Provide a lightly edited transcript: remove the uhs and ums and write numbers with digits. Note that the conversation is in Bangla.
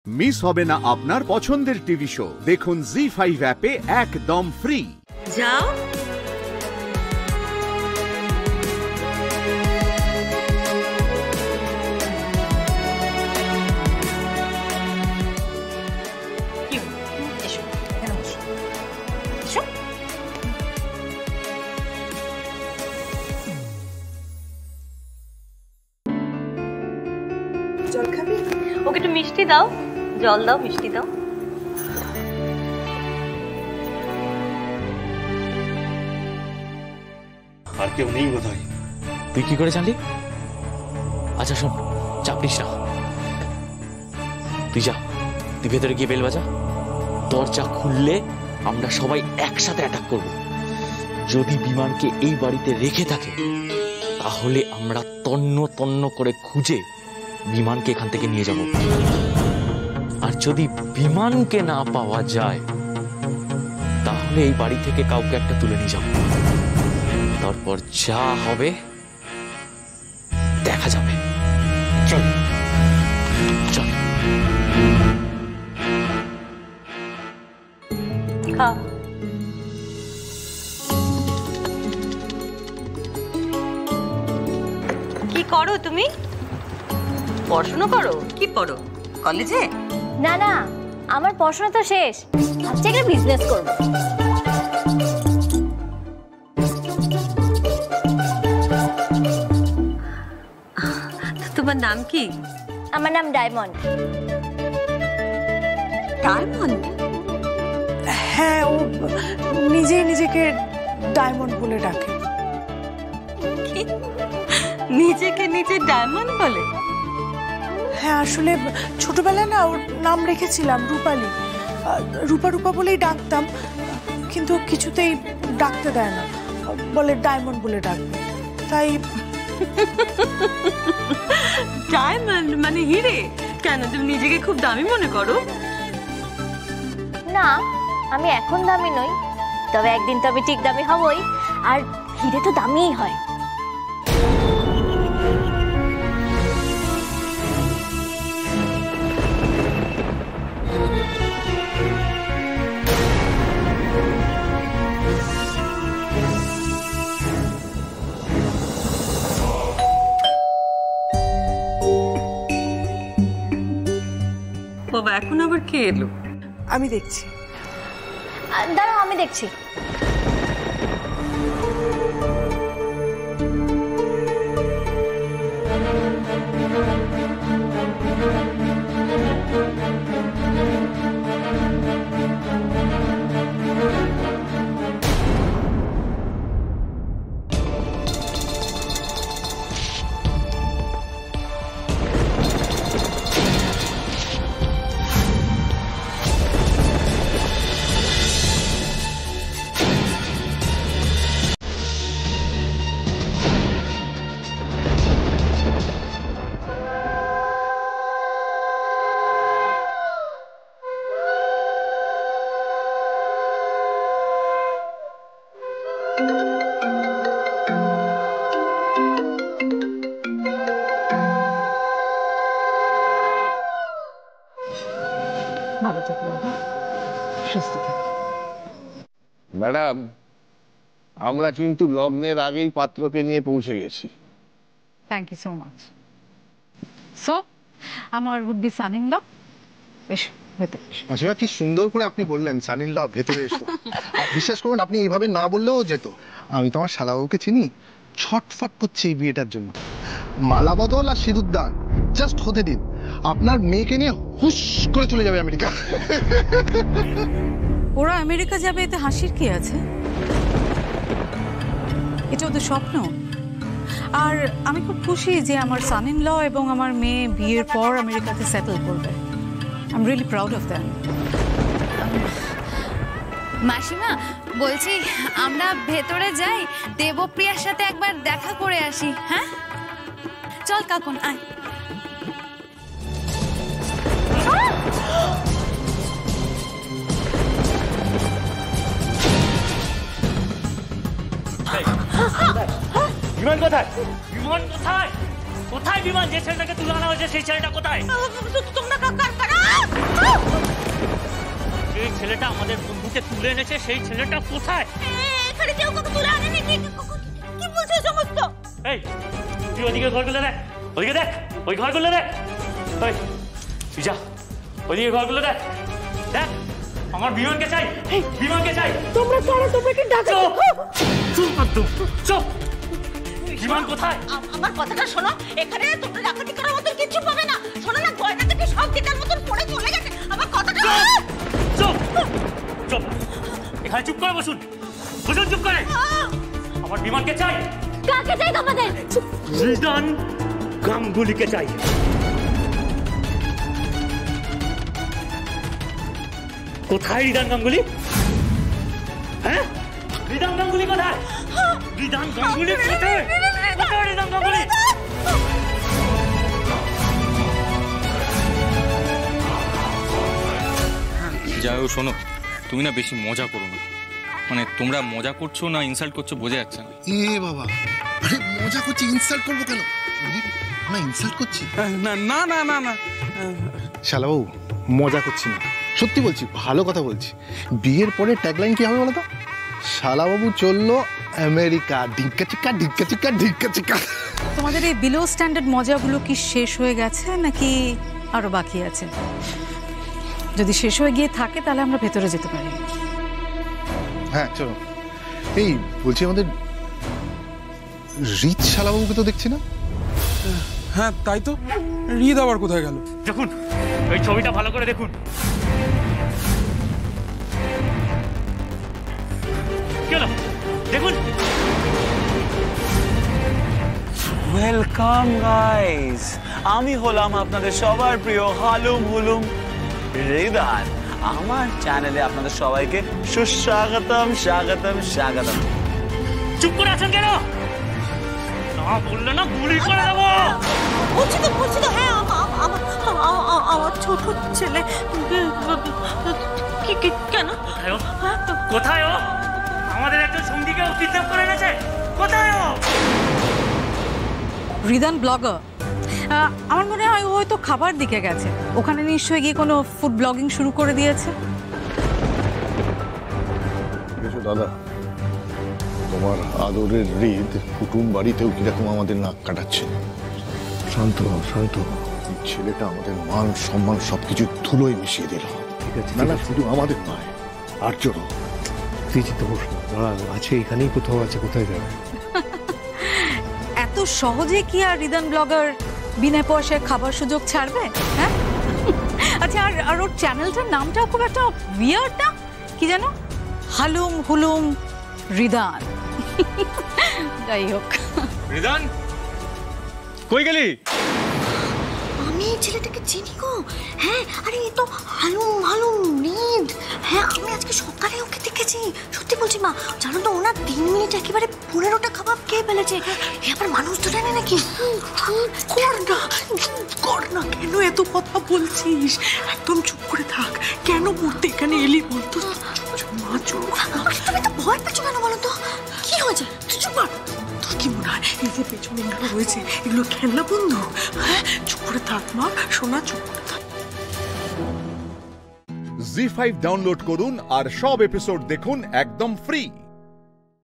মিস হবে না আপনার পছন্দের টিভি শো। দেখুন জি5 অ্যাপে একদম ফ্রি। যাও জল খাবি? ওকে একটু মিষ্টি দাও, জল দাও, মিষ্টি দাও। আর কেউ নেই বোধহয়। তুই কি করে জানলি? আচ্ছা শোন, চাপ নিস না, তুই যা, তুই ভেতরে গিয়ে বেল বাজা। দরজা খুললে আমরা সবাই একসাথে অ্যাটাক করব। যদি বিমানকে এই বাড়িতে রেখে থাকে তাহলে আমরা তন্ন তন্ন করে খুঁজে বিমানকে এখান থেকে নিয়ে যাব। আর যদি বিমানকে না পাওয়া যায় তাহলে এই বাড়ি থেকে কাউকে একটা তুলে নিয়ে যাব। তারপর যা হবে দেখা যাবে। চল চল। কি করো তুমি? পড়াশোনা করো? কি পড়ো? কলেজে? না না, আমার পড়াশোনা তো শেষ, ভাবছি একটা বিজনেস করব। তোমার নাম কি? আমার নাম ডায়মন্ড। ডায়মন্ড? হ্যাঁ, ও নিজেই নিজেকে ডায়মন্ড বলে ডাকে। নিজেকে নিজে ডায়মন্ড বলে? হ্যাঁ, আসলে ছোটবেলায় না ওর নাম রেখেছিলাম রূপালী। রূপা রূপা বলেই ডাকতাম, কিন্তু কিছুতেই ডাকতে দেয় না, বলে ডায়মন্ড বলে ডাকবে। তাই ডায়মন্ড মানে হিরে? কেন, তুমি নিজেকে খুব দামি মনে করো? না, আমি এখন দামি নই, তবে একদিন তো আমি ঠিক দামি হবই। আর হিরে তো দামিই হয়। বাবা, এখন আবার কে এলো? আমি দেখছি। দাঁড়াও, আমি দেখছি। ম্যাডাম, আমরা কিন্তু লগ্নের আগেই পাত্রকে নিয়ে পৌঁছে গেছি। Thank you so much. So আমার would be son in law. বেশ, ভেতরে মাসিমা কি সুন্দর করে আপনি বললেন সান ইন ল, ভেতরে এসো। বিশ্বাস করুন, আপনি এইভাবে না বললেও যেত। আমি তো আমার শালাবাবুকে চিনি, ছটফট করছে এই বিয়েটার জন্য। মালা বদল আর সিঁদুর দান জাস্ট হতে দিন, আপনার মেয়েকে নিয়ে হুশ করে চলে যাবে আমেরিকা। ওরা আমেরিকা যাবে, এতে হাসির কি আছে? এটা ওদের স্বপ্ন। আর আমি খুব খুশি যে আমার সান ইন ল এবং আমার মেয়ে বিয়ের পর আমেরিকাতে সেটেল করবে। I am really proud of them. মাসিমা, বলছি আমরা ভেতরে যাই, দেবপ্রিয়ার সাথে একবার দেখা করে আসি। হ্যাঁ চল কাকুন, আয়। বিমান কোথায়? বিমান কোথায়? কোথায় বিমান? যে ছেলেটাকে তুলে আনা হয়েছে সেই ছেলেটা কোথায়? তোমরা যে ছেলেটা আমাদের বন্ধুকে তুলে এনেছে সেই ছেলেটা কোথায়? এখানে কেউ কাউকে তুলে আনেনি। কি বলছো সমস্ত? এই তুই ওদিকে ঘরগুলো দেখ, ওদিকে দেখ, ওই ঘরগুলো দেখ। ওই তুই যা ওদিকে ঘরগুলো দেখ, দেখ আমার বিমানকে চাই, বিমানকে চাই। তোমরা কারা? তোমরা কি ডাকো? চুপ একদম চুপ। বিমান কোথায়? আমার কথাটা শোনো, এখানে তোমরা ডাকাতি করার মতো কিছু পাবে না। শোনো না, গয়না থেকে সব দিকার মতন পড়ে চলে গেছে। আমার কথাটা চুপ চুপ, এখানে চুপ করে বসুন, বসুন চুপ করে। আমার বিমানকে চাই। কাকে চাই তোমাদের? রিদান গাঙ্গুলিকে চাই। কোথায় রিদান গাঙ্গুলি? হ্যাঁ, রিদান গাঙ্গুলি কোথায়? রিদান গাঙ্গুলি কোথায়? কোথায় রিদান গাঙ্গুলি? যাই হোক শোনো, তুমি না বেশি মজা করো না। মানে তোমরা মজা করছো না ইনসাল্ট করছো বোঝা যাচ্ছে না। এ বাবা, আরে মজা করছি, ইনসাল্ট করবো কেন? না ইনসাল্ট করছি না না না না না শালাবাবু, মজা করছি না, সত্যি বলছি, ভালো কথা বলছি। বিয়ের পরে ট্যাগলাইন কি হবে বলো তো? শালাবাবু চললো আমেরিকা, ঢিঙ্কা চিক্কা ঢিঙ্কা চিক্কা ঢিঙ্কা চিক্কা। তোমাদের এই বিলো স্ট্যান্ডার্ড মজাগুলো কি শেষ হয়ে গেছে নাকি আরো বাকি আছে? যদি শেষ হয়ে গিয়ে থাকে তাহলে আমরা ভেতরে যেতে পারি। হ্যাঁ চলো। এই বলছি, আমাদের রিচ শালাবাবুকে তো দেখছি না। হ্যাঁ তাই তো, রিদ আবার কোথায় গেল? দেখুন এই ছবিটা ভালো করে দেখুন। কেন দেখুন। ওয়েলকাম গাইস, আমি হলাম আপনাদের সবার প্রিয় হালুম হুলুম রিদান। আমার চ্যানেলে আপনাদের সবাইকে সুস্বাগতম, স্বাগতম স্বাগতম। চুপ করে আছেন কেন? না বললে না গুলি করে দেবো। বলছি তো হ্যাঁ, আমার ছোট ছেলে। কেন? কোথায় ও? আমাদের একজন সঙ্গীকে কিডন্যাপ করে এনেছে। কোথায় ও? রিদান ব্লগার, আমার মনে হয় ও হয়তো খাবার দিকে গেছে। ওখানে নিশ্চয়ই গিয়ে কোনো ফুড ব্লগিং শুরু করে দিয়েছে। দাদা, তোমার আদরের রিদ কুটুম বাড়িতেও কিরকম আমাদের নাক কাটাচ্ছে। শান্ত শান্ত, ছেলেটা আমাদের মান সম্মান সবকিছু ধুলোয় মিশিয়ে দিল। ঠিক আছে না, শুধু আমাদের নয়, আর জোরো তুই চিন্তা করিস না, দাঁড়া আছে এখানেই কোথাও আছে, কোথায় যাবে? এত সহজে কি আর রিদান ব্লগার বিনা পয়সায় খাবার সুযোগ ছাড়বে? হ্যাঁ আচ্ছা, আর ওর চ্যানেলটার নামটাও খুব একটা উইয়ার্ড না? কি জানো, হালুম হুলুম রিদান। যাই হোক। রিদান কই গেলি? আমি এই ছেলেটাকে চিনি গো। হ্যাঁ, আরে এই তো হালুম রিদ। হ্যাঁ, আমি আজকে সকালে ওকে দেখেছি। সত্যি বলছি মা, জানো তো ওনার 3 মিনিট একেবারে 15টা কাবাব খেয়ে ফেলেছে। এবার মানুষ তো জানে নাকি। কর না, কেন এত কথা বলছিস? একদম চুপ করে থাক। কেন পড়তে এখানে এলি বলতো? মা চুপ। তুমি তো ভয় পেছো কেন বলো তো? কি হয়েছে? চুপ কর। তোর কি মনে হয় এই যে পেছনে এগুলো রয়েছে, এগুলো খেলনা বন্ধু? হ্যাঁ, চুপ করে থাক মা, সোনা চুপ করে থাক। জি5 ডাউনলোড করুন আর সব এপিসোড দেখুন একদম ফ্রি।